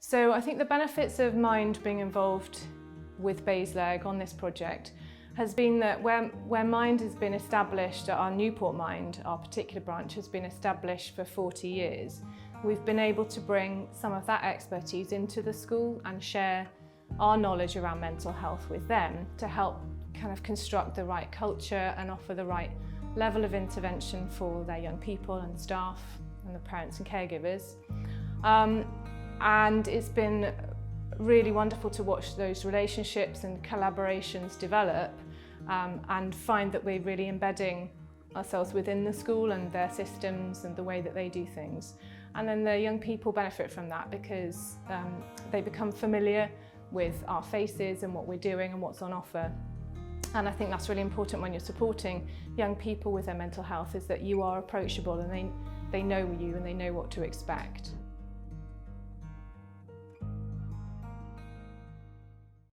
So I think the benefits of Mind being involved with Basleg on this project has been that where Mind has been established at our Newport Mind, our particular branch has been established for 40 years, we've been able to bring some of that expertise into the school and share our knowledge around mental health with them to help kind of construct the right culture and offer the right level of intervention for their young people and staff and the parents and caregivers. And it's been really wonderful to watch those relationships and collaborations develop and find that we're really embedding ourselves within the school and their systems and the way that they do things. And then the young people benefit from that because they become familiar with our faces and what we're doing and what's on offer. And I think that's really important when you're supporting young people with their mental health, is that you are approachable and they know you and they know what to expect.